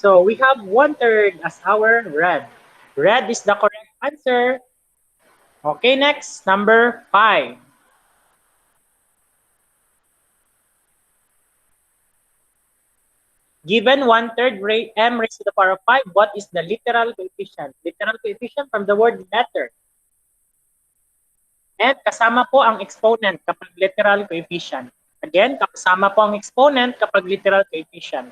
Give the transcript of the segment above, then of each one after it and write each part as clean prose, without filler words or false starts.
So we have 1/3 as our red. Red is the correct answer. Okay, next, number 5. Given 1/3 m raised to the power of 5, what is the literal coefficient? Literal coefficient from the word letter. And kasama po ang exponent kapag literal coefficient. Again, kasama po ang exponent kapag literal coefficient.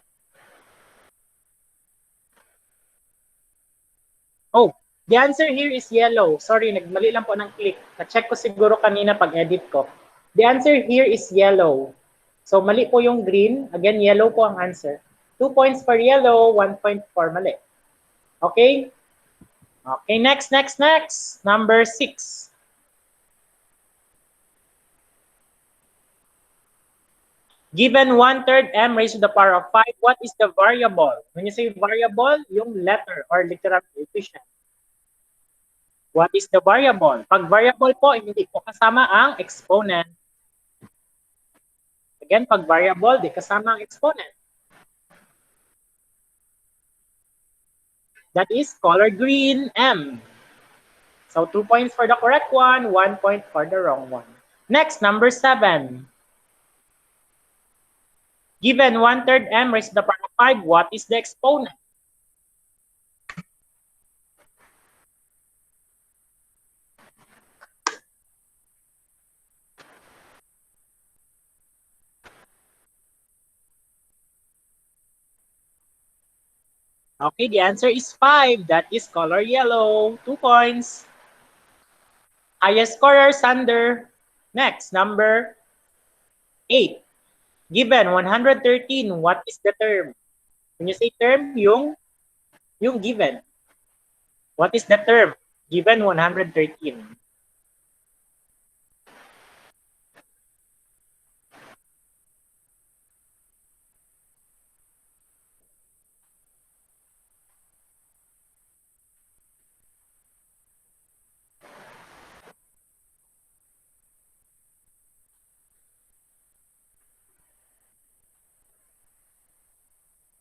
Oh, the answer here is yellow. Sorry, nagmali lang po ng click. Na-check ko siguro kanina pag-edit ko. The answer here is yellow. So, mali po yung green. Again, yellow po ang answer. 2 points for yellow, 1 point for mali. Okay? Okay, next. Number 6. Given 1/3 m raised to the power of 5, what is the variable? When you say variable, yung letter or literal coefficient. What is the variable? Pag variable po, hindi po kasama ang exponent. Again, pag variable, di kasama ang exponent. That is color green, M. So 2 points for the correct one, 1 point for the wrong one. Next, number 7. Given 1/3 m raised to the power of 5, what is the exponent? Okay, the answer is 5. That is color yellow. 2 points. Highest scorer, Sander. Next, number 8. Given 113, what is the term? When you say term, yung given. What is the term? Given 113.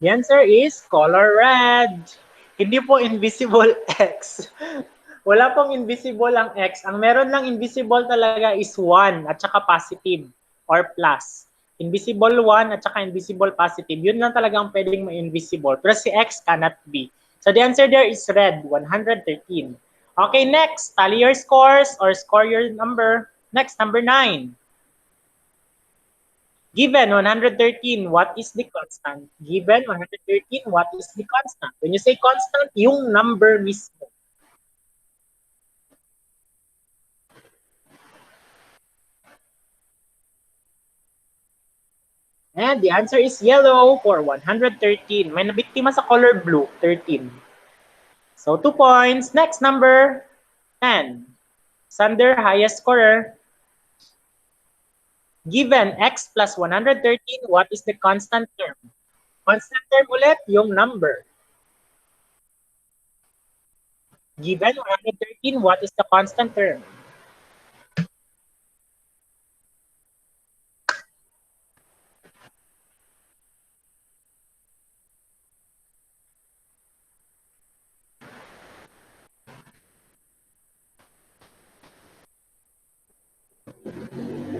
The answer is color red. Hindi po invisible X. Wala pong invisible ang X. Ang meron lang invisible talaga is 1 at saka positive or plus. Invisible 1 at saka invisible positive. Yun lang talaga ang pwedeng ma-invisible. Pero si X cannot be. So the answer there is red, 113. Okay, next. Tally your scores or score your number. Next, number 9. Given 113, what is the constant? Given 113, what is the constant? When you say constant, yung number mismo. And the answer is yellow for 113. May nabiktima sa color blue, 13. So 2 points. Next, number 10. Sander, highest scorer. Given x plus 113, what is the constant term? Constant term ulit, yung number. Given 113, what is the constant term?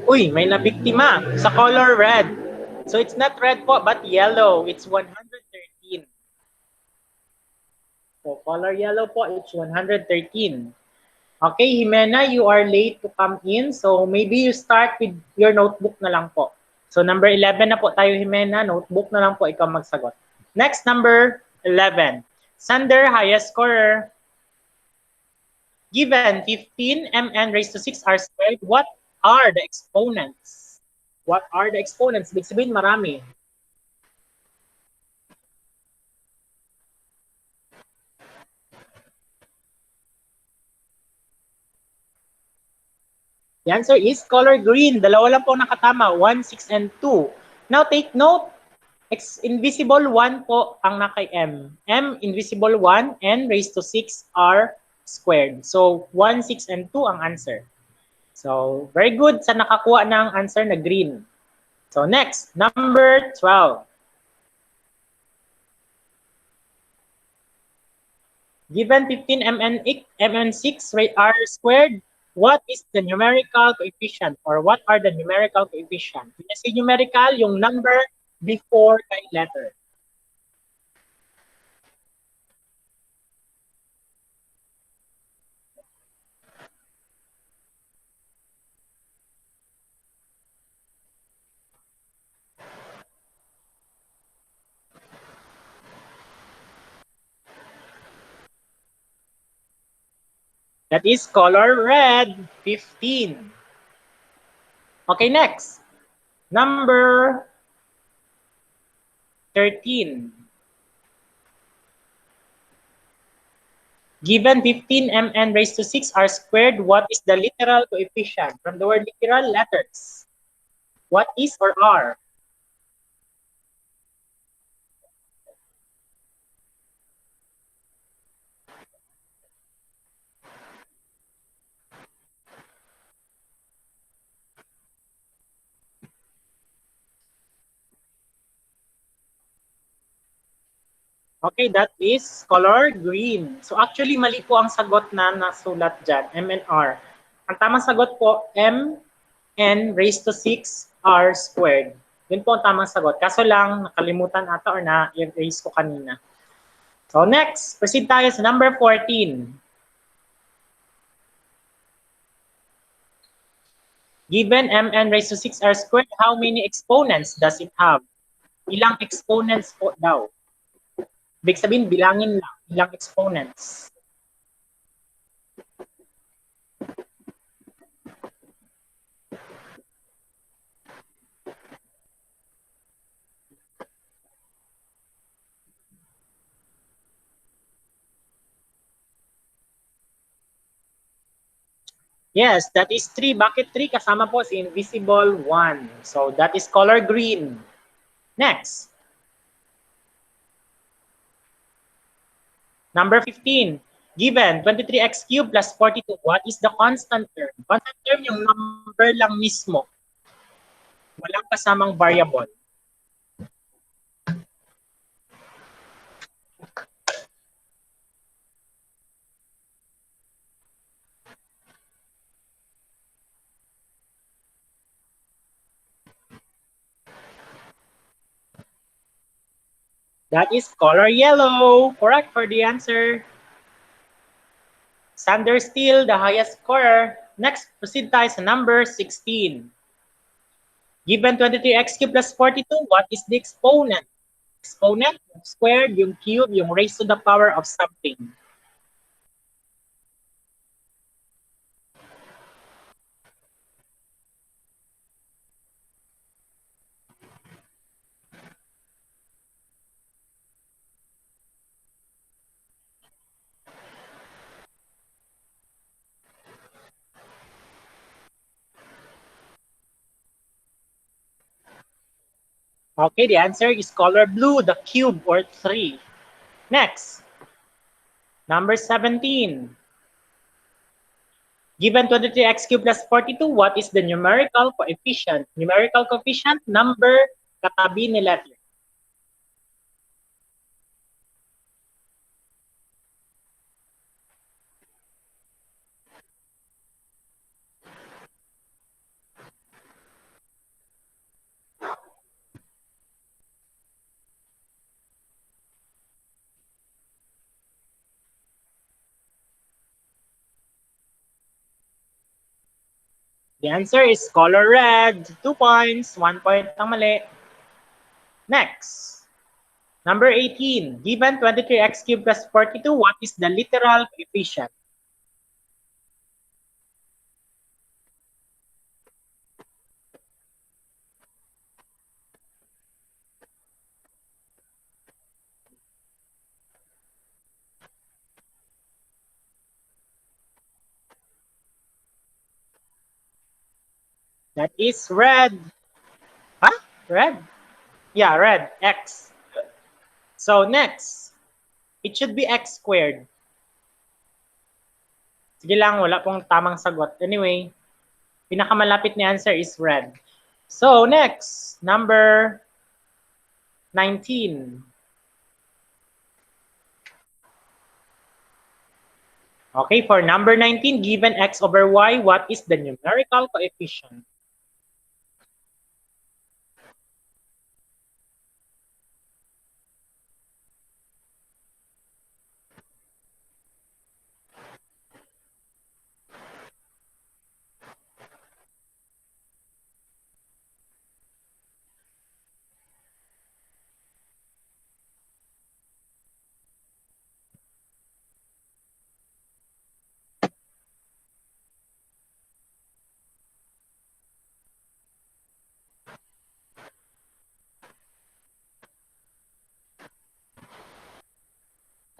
Uy, may nabiktima sa color red. So it's not red po, but yellow. It's 113. So color yellow po, it's 113. Okay, Jimena, you are late to come in. So maybe you start with your notebook na lang po. So number 11 na po tayo, Jimena. Notebook na lang po ikaw magsagot. Next, number 11. Sander, highest scorer. Given 15 mn raised to 6 r squared, what are the exponents? What are the exponents? Ibig sabihin, marami. The answer is color green. Dalawa lang po nakatama. 1, 6, and 2. Now, take note. Invisible 1 po ang naka m. M, invisible 1, n raised to 6 r squared. So, 1, 6, and 2 ang answer. So, very good sa nakakuha ng answer na green. So, next, number 12. Given 15 mn6 r squared, what is the numerical coefficient or what are the numerical coefficient? Kasi numerical, yung number before kay letter. That is color red, 15. Okay, next. Number 13. Given 15 mn raised to 6 r squared, what is the literal coefficient? From the word literal, letters. What is or are? Okay, that is color green. So actually, mali po ang sagot na nasulat dyan, M and R. Ang tamang sagot po, mn raised to 6 r squared. Yun po ang tamang sagot. Kaso lang, nakalimutan ata or na-erase ko kanina. So next, proceed tayo sa number 14. Given mn raised to 6 r squared, how many exponents does it have? Ilang exponents po daw? Ibig sabihin, bilangin lang. Ilang exponents? Yes, that is 3. Bakit 3? Kasama po si invisible 1. So that is color green. Next. Number 15. Given 23x cubed plus 42, what is the constant term? Constant term yung number lang mismo. Walang kasamang variable. That is color yellow. Correct for the answer. Sander still the highest scorer. Next, proceed tayo sa number 16. Given 23x cubed plus 42, what is the exponent? Exponent, yung squared, yung cube, yung raised to the power of something. Okay, the answer is color blue, the cube or 3. Next, number 17. Given 23x cubed plus 42, what is the numerical coefficient? Numerical coefficient, number katabi ni letter. The answer is color red. 2 points. 1 point ang mali. Next. Number 18. Given 23x cubed plus 42, what is the literal coefficient? That is red. Huh? Red? Yeah, red. X. So next, it should be x squared. Sige lang, wala pong tamang sagot. Anyway, pinakamalapit ni answer is red. So next, number 19. Okay, for number 19, given x over y, what is the numerical coefficient?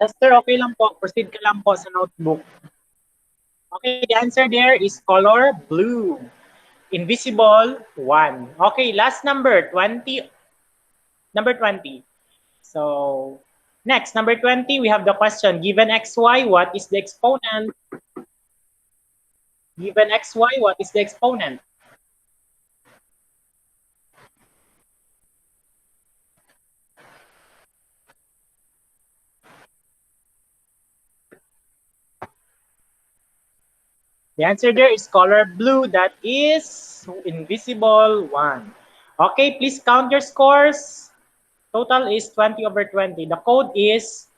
Esther, okay lang po. Proceed ka lang po sa notebook. Okay, the answer there is color blue. Invisible, 1. Okay, last number, 20. Number 20. So, next, number 20, we have the question. Given xy, what is the exponent? Given xy, what is the exponent? The answer there is color blue. That is invisible, 1. Okay, please count your scores. Total is 20 over 20. The code is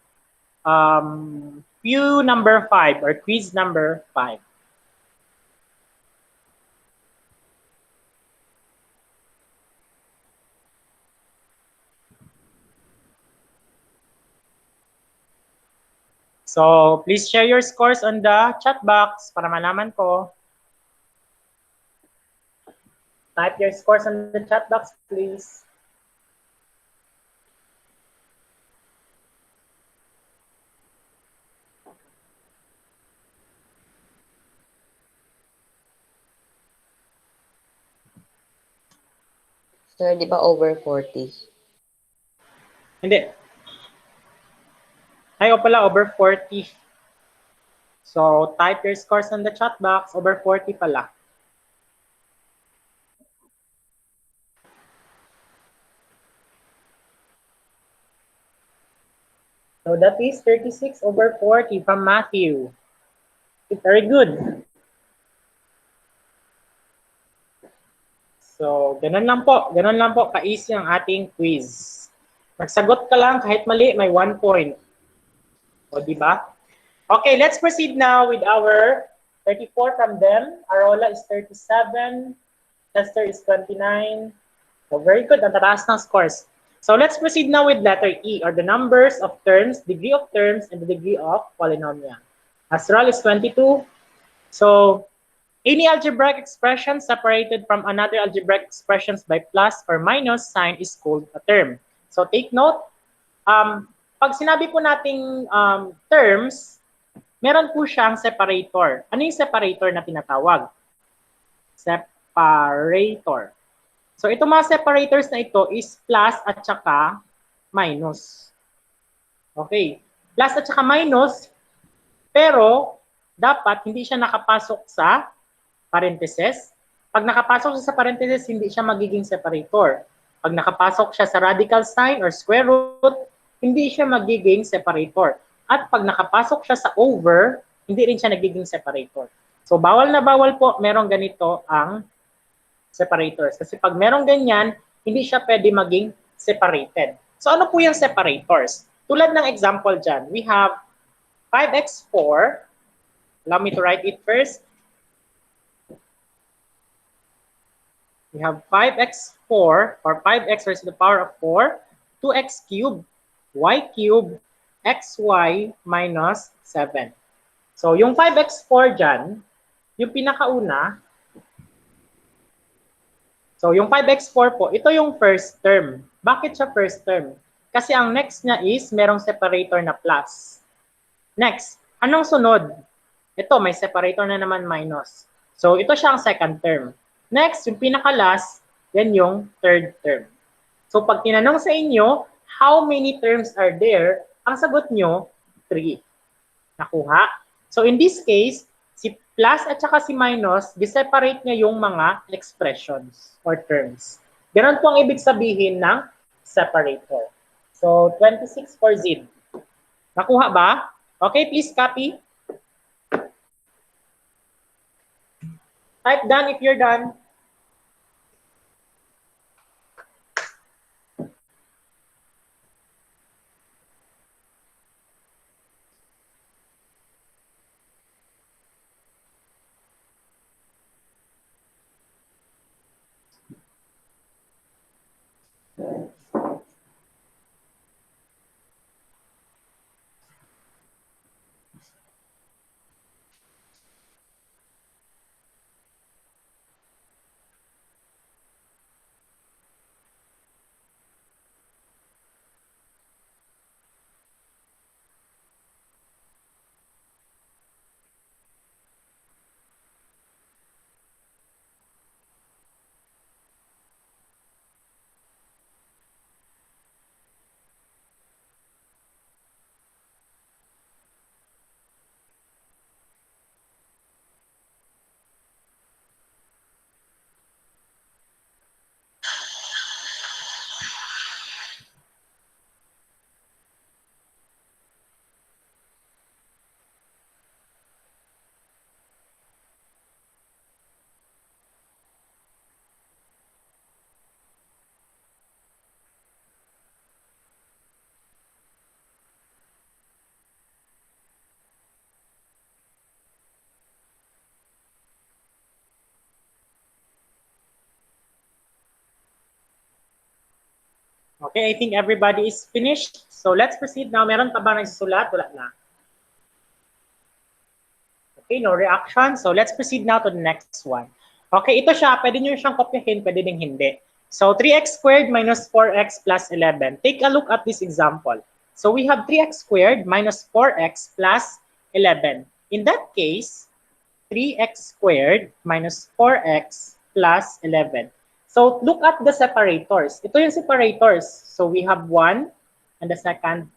pew number 5 or quiz number 5. So, please share your scores on the chat box para malaman ko. Type your scores on the chat box, please. Sir, di ba over 40? Hindi. Ay, o pala, over 40. So, type your scores on the chat box. Over 40 pala. So, that is 36 over 40 from Matthew. Very good. So, ganun lang po. Ganun lang po ka-easy ang ating quiz. Magsagot ka lang kahit mali, may 1 point. O, di ba? Okay, let's proceed now with our 34 from them. Arola is 37. Chester is 29. So, very good. Ang tataas ng scores. So, let's proceed now with letter E, or the numbers of terms, degree of terms, and the degree of polynomial. Astral is 22. So, any algebraic expression separated from another algebraic expressions by plus or minus sign is called a term. So, take note, pag sinabi po nating terms, meron po siyang separator. Ano yung separator na tinatawag? Separator. So, itong mga separators na ito is plus at saka minus. Okay. Plus at saka minus, pero dapat hindi siya nakapasok sa parentheses. Pag nakapasok siya sa parentheses, hindi siya magiging separator. Pag nakapasok siya sa radical sign or square root, hindi siya magiging separator. At pag nakapasok siya sa over, hindi rin siya nagiging separator. So, bawal na bawal po merong ganito ang separators. Kasi pag merong ganyan, hindi siya pwede maging separated. So ano po yung separators? Tulad ng example dyan, we have 5x4. Allow me to write it first. We have 5x4 or 5x raised to the power of 4, 2x cubed, y cubed, xy minus 7. So yung 5x4 dyan, yung pinakauna, so, yung 5x4 po, ito yung first term. Bakit siya first term? Kasi ang next niya is merong separator na plus. Next, anong sunod? Ito, may separator na naman minus. So, ito siya ang second term. Next, yung pinaka-last, yan yung third term. So, pag tinanong sa inyo, how many terms are there? Ang sagot nyo, 3. Nakuha? So, in this case, si plus at saka si minus, diseparate niya yung mga expressions or terms. Ganon po ang ibig sabihin ng separator. So, 26 for Z. Nakuha ba? Okay, please copy. Type done if you're done. Okay, I think everybody is finished. So let's proceed now. Meron pa ba nagsusulat? Wala na. Okay, no reaction. So let's proceed now to the next one. Okay, ito siya. Pwede nyo siyang kopyahin, pwede ding hindi. So 3x squared minus 4x plus 11. Take a look at this example. So we have 3x squared minus 4x plus 11. In that case, 3x squared minus 4x plus 11. So look at the separators. Ito yung separators. So we have 1 and the second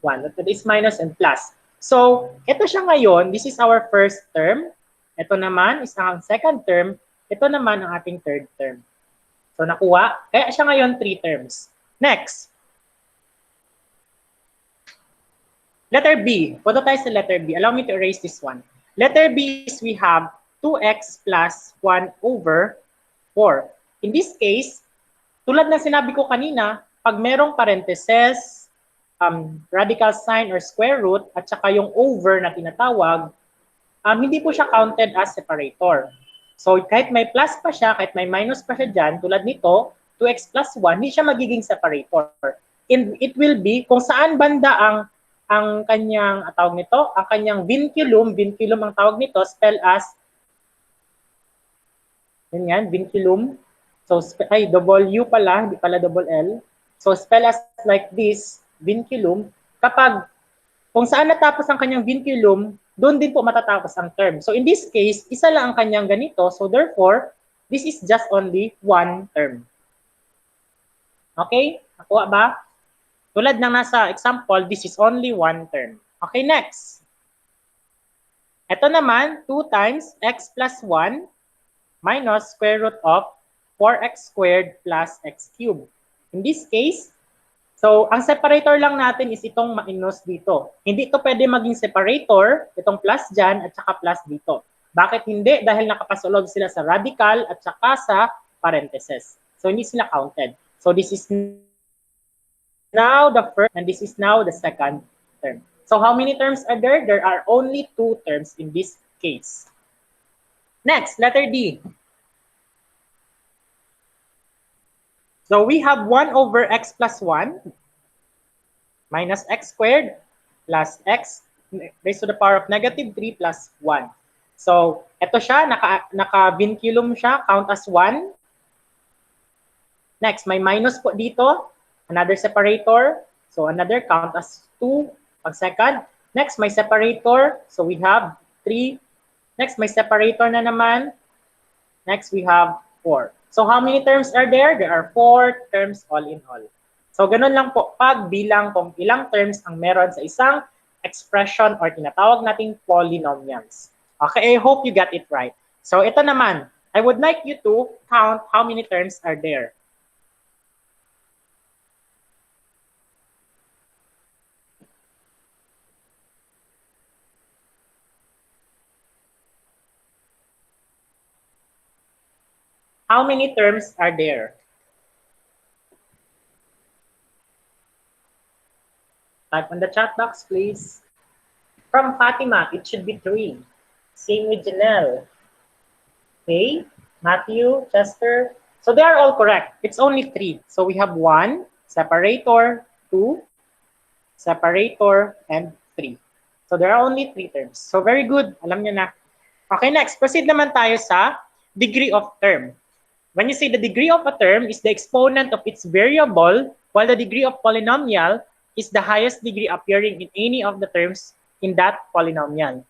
1. That is minus and plus. So, ito siya ngayon. This is our first term. Ito naman is ang second term. Ito naman ang ating third term. So, nakuha. Kaya siya ngayon 3 terms. Next. Letter B. Punta tayo sa letter B. Allow me to erase this one. Letter B is we have 2x plus 1 over 4. In this case, tulad ng sinabi ko kanina, pag merong parentheses, radical sign or square root, at saka yung over na tinatawag, hindi po siya counted as separator. So kahit may plus pa siya, kahit may minus pa siya dyan, tulad nito, 2x plus 1, hindi siya magiging separator. It will be kung saan banda ang kanyang tawag nito, ang kanyang vinculum ang tawag nito, spell as yun yan, vinculum. So W pala, hindi pala double L. So spell as like this, vinculum. Kapag kung saan natapos ang kanyang vinculum, doon din po matatapos ang term. So in this case, isa lang ang kanyang ganito. So therefore, this is just only one term. Okay? Nakuha ba? Tulad ng nasa example, this is only one term. Okay, next. Ito naman, 2 times x plus 1 minus square root of 4x squared plus x cubed. In this case, so ang separator lang natin is itong minus dito. Hindi ito pwede maging separator, itong plus dyan at saka plus dito. Bakit hindi? Dahil nakapasulog sila sa radical at saka sa parentheses. So hindi sila counted. So this is now the first and this is now the second term. So how many terms are there? There are only 2 terms in this case. Next, letter D. So we have 1 over x plus 1 minus x squared plus x raised to the power of negative 3 plus 1. So, ito siya, naka-vinculum siya, count as 1. Next, may minus po dito, another separator. So, another count as 2 pag second. Next, may separator. So, we have 3. Next, may separator na naman. Next, we have 4. So, how many terms are there? There are 4 terms all in all. So, ganun lang po pag bilang kung ilang terms ang meron sa isang expression or tinatawag nating polynomials. Okay, I hope you got it right. So, ito naman, I would like you to count how many terms are there. How many terms are there? Type on the chat box, please. From Fatima, it should be 3. Same with Janelle. Okay, Matthew, Chester. So they are all correct. It's only 3. So we have 1, separator, 2, separator, and 3. So there are only 3 terms. So very good. Alam niyo na. Okay, next. Proceed naman tayo sa degree of term. When you say the degree of a term is the exponent of its variable, while the degree of polynomial is the highest degree appearing in any of the terms in that polynomial.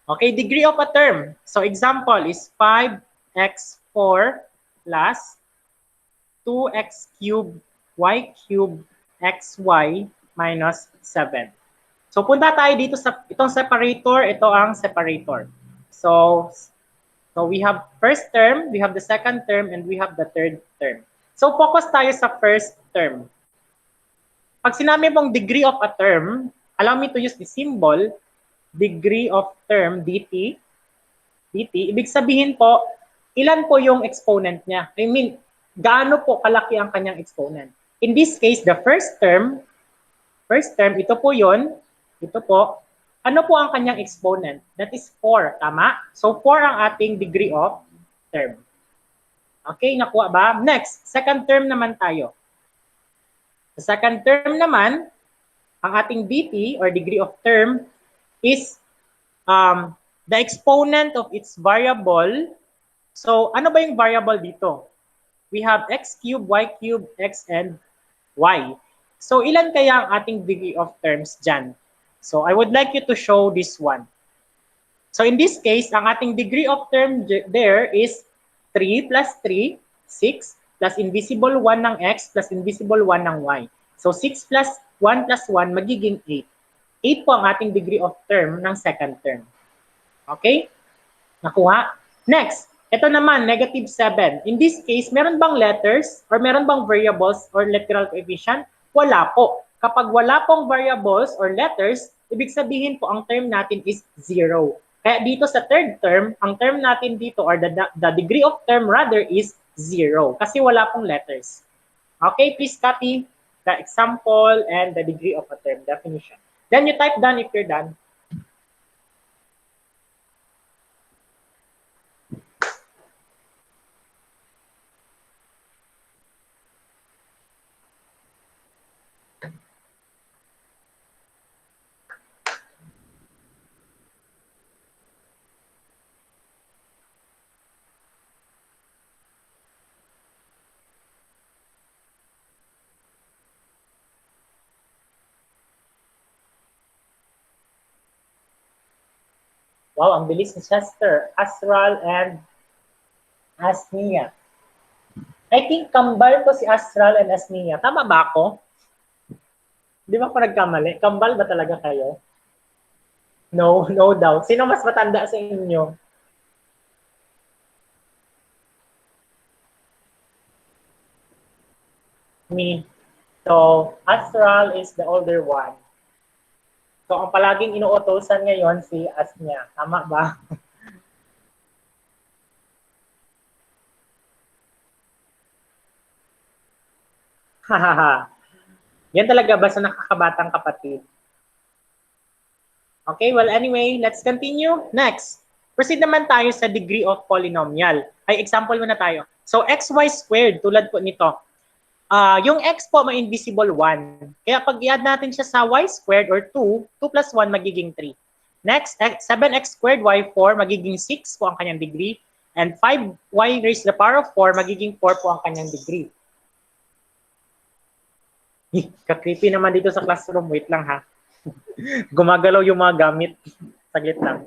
Okay, degree of a term. So example is 5x4 plus 2x cubed y cubed xy minus 7. So punta tayo dito sa itong separator, ito ang separator. So we have first term, we have the second term, and we have the third term. So focus tayo sa first term. Pag sinabi mong degree of a term, allow me to use the symbol, degree of term, dt, ibig sabihin po, ilan po yung exponent niya? I mean, gaano po kalaki ang kanyang exponent? In this case, the first term, ito po yun, ito po, ano po ang kanyang exponent? That is 4, tama? So 4 ang ating degree of term. Okay, nakuha ba? Next, second term naman tayo. Sa second term naman, ang ating dt or degree of term is the exponent of its variable. So ano ba yung variable dito? We have x cubed, y cubed, x, and y. So ilan kaya ang ating degree of terms dyan? So I would like you to show this one. So in this case, ang ating degree of term there is 3 plus 3, 6, plus invisible 1 ng x, plus invisible 1 ng y. So 6 plus 1 plus 1 magiging 8. 8 po ang ating degree of term ng second term. Okay? Nakuha? Next, ito naman, negative 7. In this case, meron bang letters or meron bang variables or literal coefficient? Wala po. Kapag wala pong variables or letters, ibig sabihin po ang term natin is 0. Kaya dito sa third term, ang term natin dito or the degree of term rather is 0 kasi wala pong letters. Okay, please copy the example and the degree of a term definition. Then you type done if you're done. Wow, ang bilis ni Chester, Astral, and Asnia. I think kambal po si Astral and Asnia. Tama ba ako? Di ba ako nagkamali? Kambal ba talaga kayo? No, no doubt. Sino mas matanda sa inyo? Me. So, Astral is the older one. So, ang palaging inuutosan ngayon si Asnia. Tama ba? Hahaha. Yan talaga ba sa nakakabatang kapatid? Okay, well anyway, let's continue. Next, proceed naman tayo sa degree of polynomial. Ay, example muna tayo. So, xy squared, tulad po nito. Yung x po may invisible 1. Kaya pag i-add natin siya sa y squared or 2, 2 plus 1 magiging 3. Next, 7x squared y4 magiging 6 po ang kanyang degree. And 5y raised to the power of 4 magiging 4 po ang kanyang degree. Ka-creepy naman dito sa classroom. Wait lang ha. Gumagalaw yung mga gamit. Saglit lang.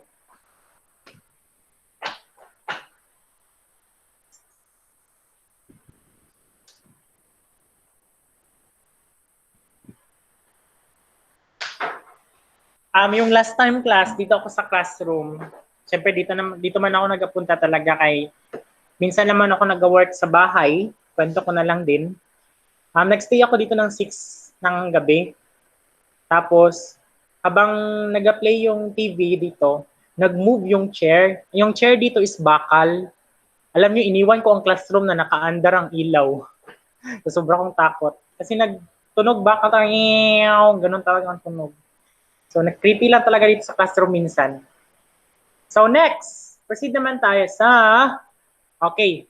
Yung last time class, dito ako sa classroom. Siyempre, dito man ako nagapunta talaga kay minsan naman ako nag-work sa bahay. Kwento ko na lang din. Nag-stay ako dito ng 6 ng gabi. Tapos, habang nag-play yung TV dito, nag-move yung chair. Yung chair dito is bakal. Alam niyo, iniwan ko ang classroom na nakaandar ang ilaw. So, sobra kong takot. Kasi nagtunog ba ka ganun talaga ang tunog. So, nag-creepy lang talaga dito sa classroom minsan. So, next, proceed naman tayo sa, okay,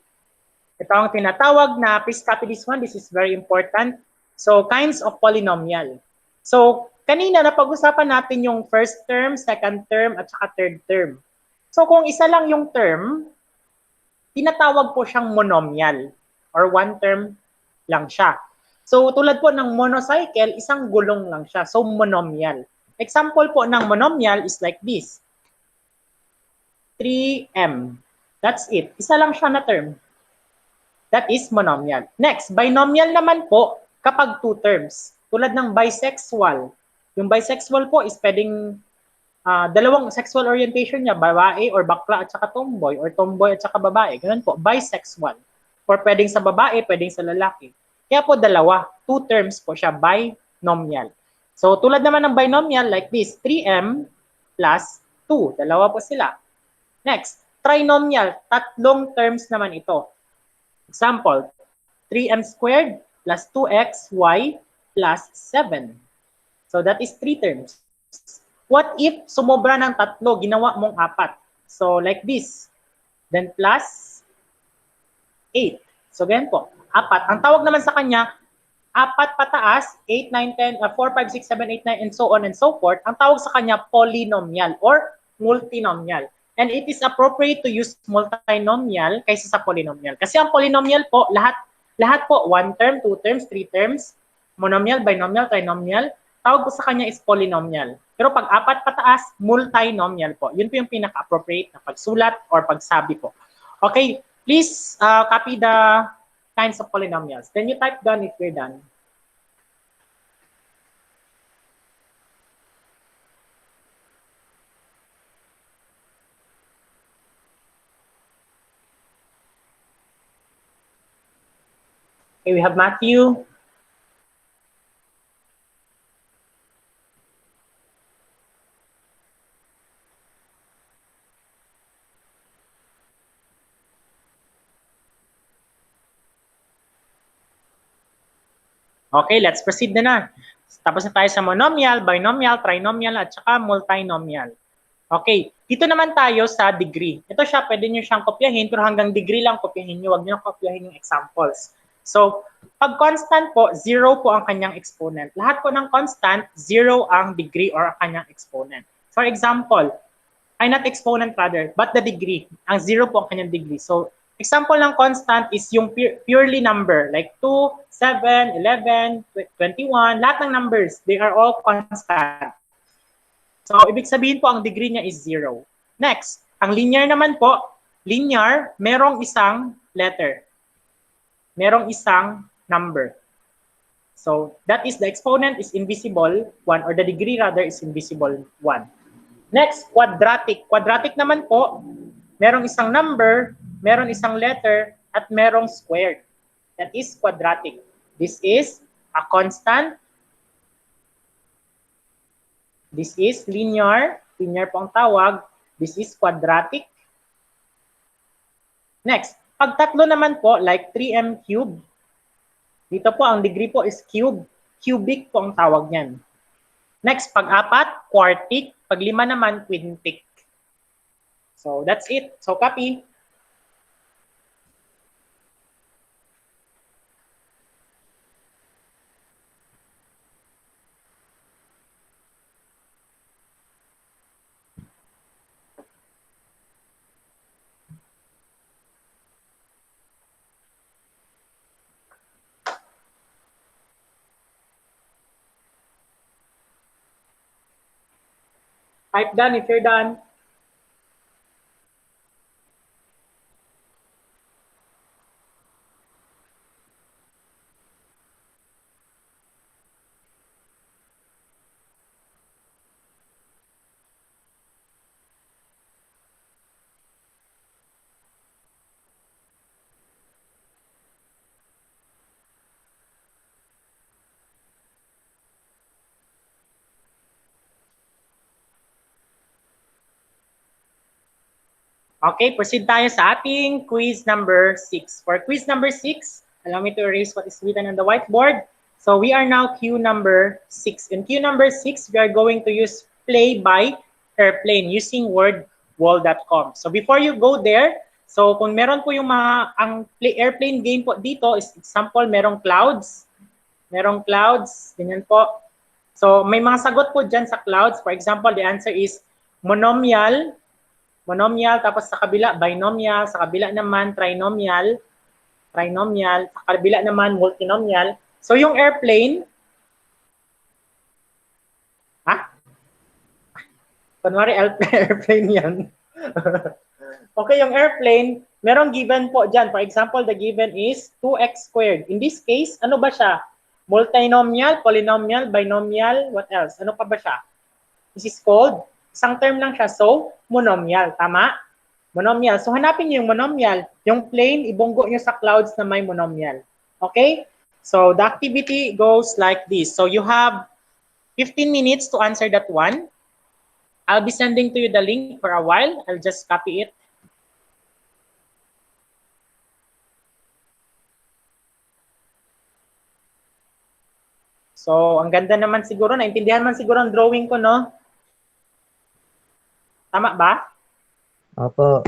ito ang tinatawag na, please copy this one, this is very important. So, kinds of polynomial. So, kanina napag-usapan natin yung first term, second term, at saka third term. So, kung isa lang yung term, tinatawag po siyang monomial or one term lang siya. So, tulad po ng monocycle, isang gulong lang siya. So, monomial. Example po ng monomial is like this. 3m. That's it. Isa lang siya na term. That is monomial. Next, binomial naman po kapag two terms. Tulad ng bisexual. Yung bisexual po is pwedeng dalawang sexual orientation niya, babae or bakla at saka tomboy or tomboy at saka babae. Ganun po, bisexual. Or pwedeng sa babae, pwedeng sa lalaki. Kaya po dalawa, two terms po siya, binomial. So tulad naman ng binomial like this, 3m plus 2. Dalawa po sila. Next, trinomial, tatlong terms naman ito. Example, 3m squared plus 2xy plus 7. So that is 3 terms. What if sumobra ng tatlo, ginawa mong 4? So like this. Then plus 8. So ganyan po, 4. Ang tawag naman sa kanya, 4 pataas, 8, 9, 10, 4, 5, 6, 7, 8, 9, and so on and so forth. Ang tawag sa kanya, polynomial or multinomial. And it is appropriate to use multinomial kaysa sa polynomial. Kasi ang polynomial po, lahat po, 1 term, 2 terms, 3 terms, monomial, binomial, trinomial, tawag po sa kanya is polynomial. Pero pag 4 pataas, multinomial po. Yun po yung pinaka-appropriate na pagsulat or pagsabi po. Okay, please copy the kinds of polynomials. Then you type done if you're done. Okay, we have Matthew. Okay, let's proceed na. Tapos na tayo sa monomial, binomial, trinomial, at saka multinomial. Okay, dito naman tayo sa degree. Ito siya, pwede nyo siyang kopyahin, pero hanggang degree lang kopyahin nyo. Huwag nyo kopyahin yung examples. So, pag constant po, 0 po ang kanyang exponent. Lahat po ng constant, 0 ang degree or ang kanyang exponent. For example, ay not exponent rather, but the degree. Ang 0 po ang kanyang degree. So, example ng constant is yung purely number, like 2, 7, 11, 21, lahat ng numbers, they are all constant. So, ibig sabihin po, ang degree niya is 0. Next, ang linear naman po, linear, merong isang letter. Merong isang number. So, that is the exponent is invisible 1 or the degree rather is invisible 1. Next, quadratic. Quadratic naman po, merong isang number, merong isang letter, at merong squared. That is quadratic. This is a constant. This is linear. Linear po ang tawag. This is quadratic. Next, pag tatlo naman po, like 3m cubed, dito po ang degree po is cube. Cubic po ang tawag niyan. Next, pag 4, quartic. Pag 5 naman, quintic. So, that's it. So, copy. Type done if you're done. Okay, proceed tayo sa ating quiz number 6. For quiz number 6, allow me to erase what is written on the whiteboard. So we are now Q number 6. In Q number 6, we are going to use play by airplane using word wall.com. So before you go there, so kung meron po yung mga, ang play airplane game po dito is example, merong clouds, ganyan po. So may mga sagot po dyan sa clouds. For example, the answer is monomial, tapos sa kabila binomial, sa kabila naman trinomial, sa kabila naman multinomial. So yung airplane, ha? Kunwari airplane yan. Okay, yung airplane, merong given po dyan. For example, the given is 2x squared. In this case, ano ba siya? Multinomial, polynomial, binomial, what else? Ano pa ba siya? This is called, isang term lang siya. So, monomial. Tama? Monomial. So, hanapin niyo yung monomial. Yung plane, ibunggo niyo sa clouds na may monomial. Okay? So, the activity goes like this. So, you have 15 minutes to answer that one. I'll be sending to you the link for a while. I'll just copy it. So, ang ganda naman siguro. Naintindihan man siguro ang drawing ko, no? Tama ba? Opo.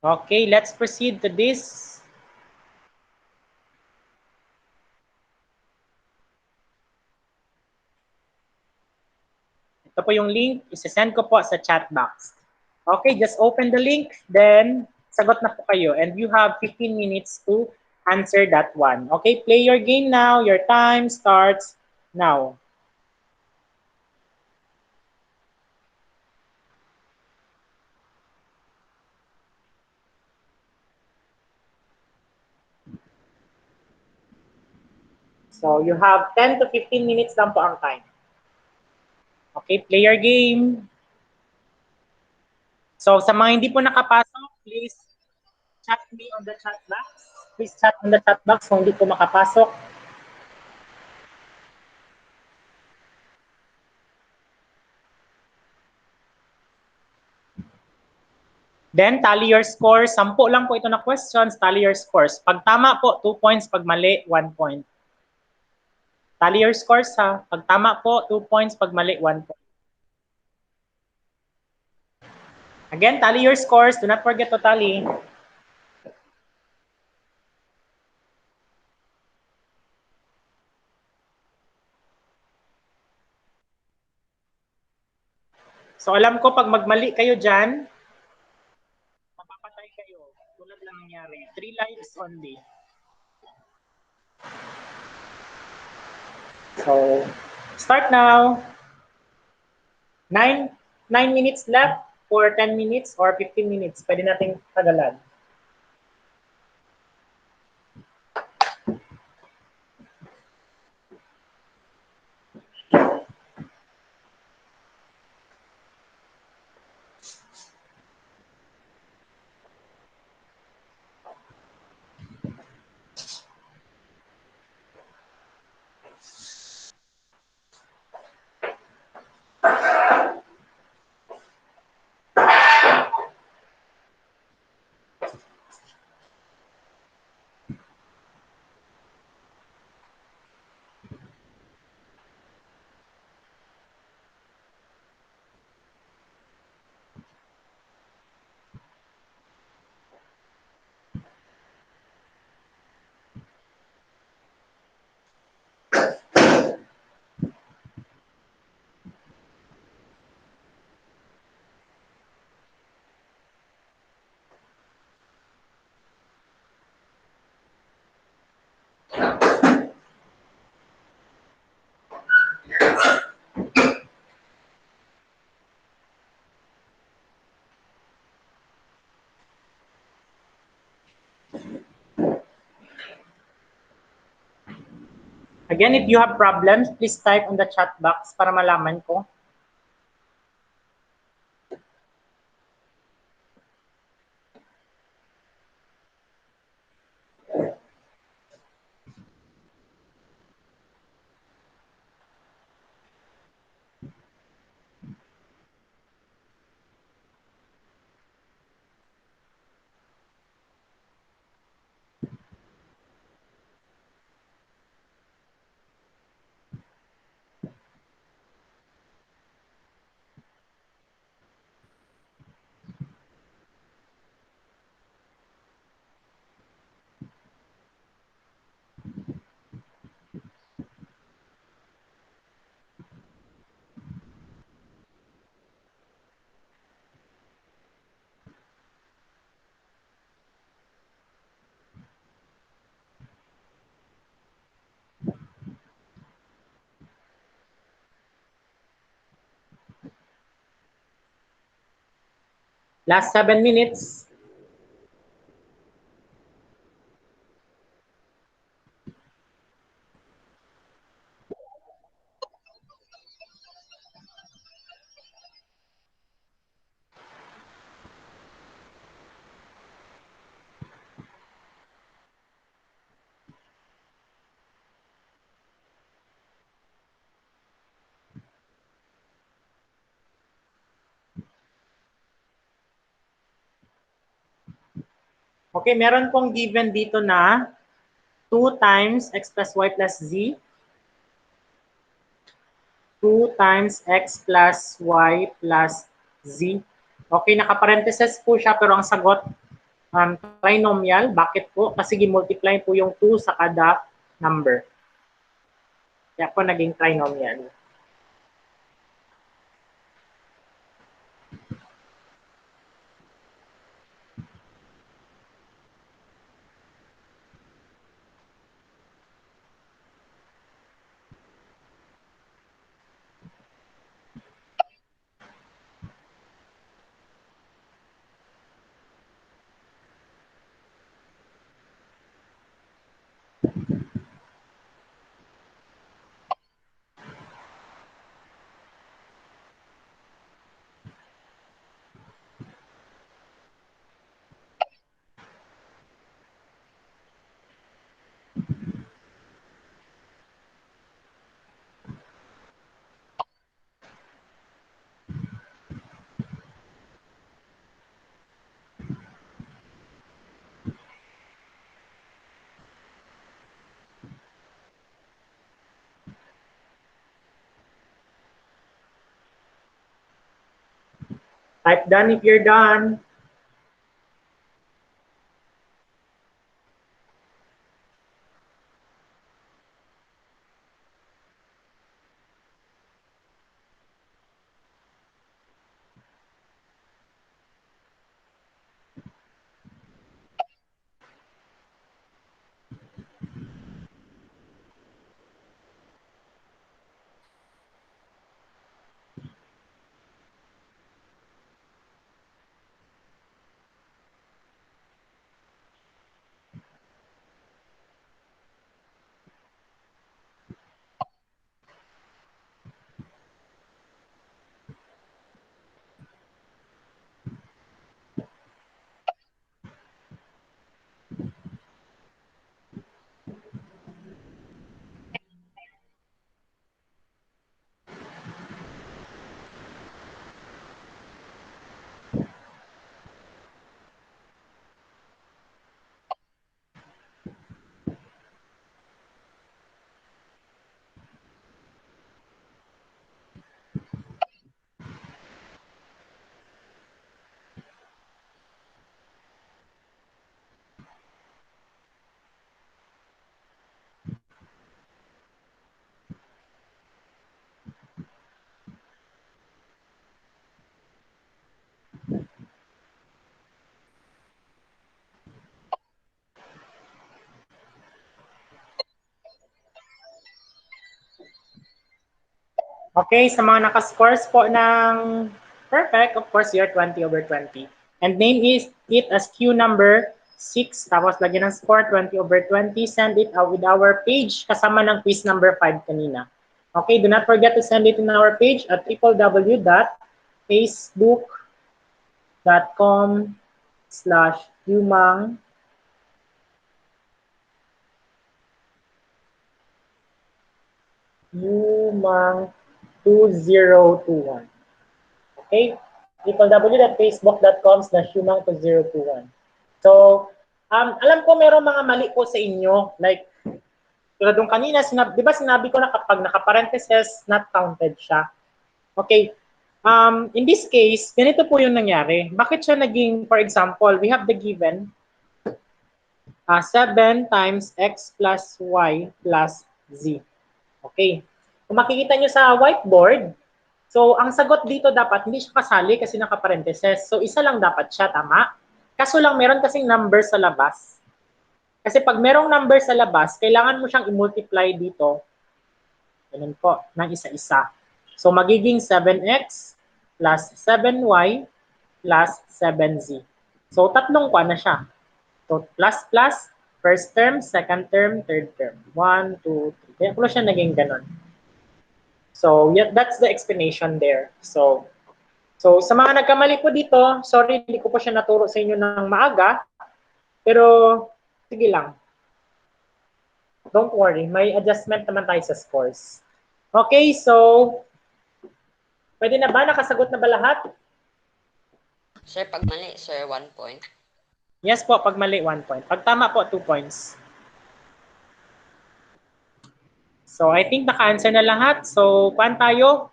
Okay, let's proceed to this. Ito po yung link. Isasend ko po sa chat box. Okay, just open the link. Then, sagot na po kayo. And you have 15 minutes to answer that one. Okay, play your game now. Your time starts now. So, you have 10 to 15 minutes lang po ang time. Okay, play your game. So, sa mga hindi po nakapasok, please chat me on the chat box. Please chat on the chat box kung hindi po makapasok. Then, tally your scores. 10 lang po ito na questions. Tally your scores. Pag tama po, 2 points. Pag mali, 1 point. Tally your scores ha. Pag tama po, 2 points. Pag mali, 1 point. Again, tally your scores. Do not forget to tally. So, alam ko pag magmali kayo dyan, mapapatay kayo. Tulad lang nangyari. 3 lives only. So, start now. 9 minutes left for 10 minutes or 15 minutes. Pwede nating tagalan. Again, if you have problems, please type on the chat box para malaman ko. Last 7 minutes. Okay, meron pong given dito na 2 times x plus y plus z. 2 times x plus y plus z. Okay, nakaparentheses po siya pero ang sagot trinomial. Bakit po? Kasi gimultiply po yung 2 sa kada number. Kaya po naging trinomial. Type done if you're done. Okay, sa mga nakascores po ng perfect, of course, you're 20/20. And name is it as Q number 6, tapos lagyan ng score 20/20. Send it out with our page kasama ng quiz number 5 kanina. Okay, do not forget to send it in our page at www.facebook.com/humang humang 2021. Okay? www.facebook.com/humang2021. So, alam ko merong mga mali po sa inyo. Like, tulad nung kanina, di ba sinabi ko na kapag naka-parentheses, not counted siya. Okay. In this case, ganito po yung nangyari. Bakit siya naging, for example, we have the given 7 times x plus y plus z. Okay. Kung makikita nyo sa whiteboard, so ang sagot dito dapat hindi siya kasali kasi naka-parentheses. So isa lang dapat siya, tama? Kaso lang meron kasing number sa labas. Kasi pag merong number sa labas, kailangan mo siyang i-multiply dito. Ganun po, ng isa-isa. So magiging 7x plus 7y plus 7z. So, tatlong kwa na siya. So, plus plus, first term, second term, third term. 1, 2, 3. Kaya ko siya naging ganon. So, yeah, that's the explanation there. So, sa mga nagkamali po dito, sorry, hindi ko po siya naturo sa inyo ng maaga. Pero, sige lang. Don't worry, may adjustment naman tayo sa scores. Okay, so, pwede na ba? Nakasagot na ba lahat? Sir, pag mali, sir, 1 point. Yes po, pag mali, 1 point. Pag tama po, 2 points. So, I think naka-answer na lahat. So, kuan tayo?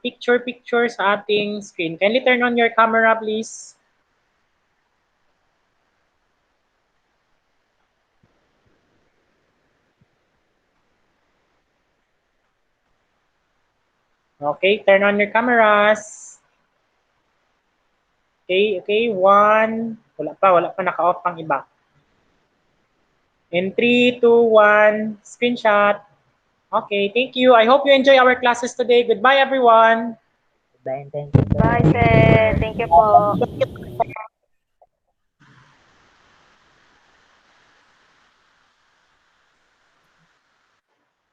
Picture sa ating screen. Kindly turn on your camera, please. Okay, turn on your cameras. Okay, 1. Wala pa naka-off pang iba. In 3, 2, 1, screenshot. Okay, thank you. I hope you enjoy our classes today. Goodbye, everyone. Bye, thank you, sir. Bye, sir. Thank you po.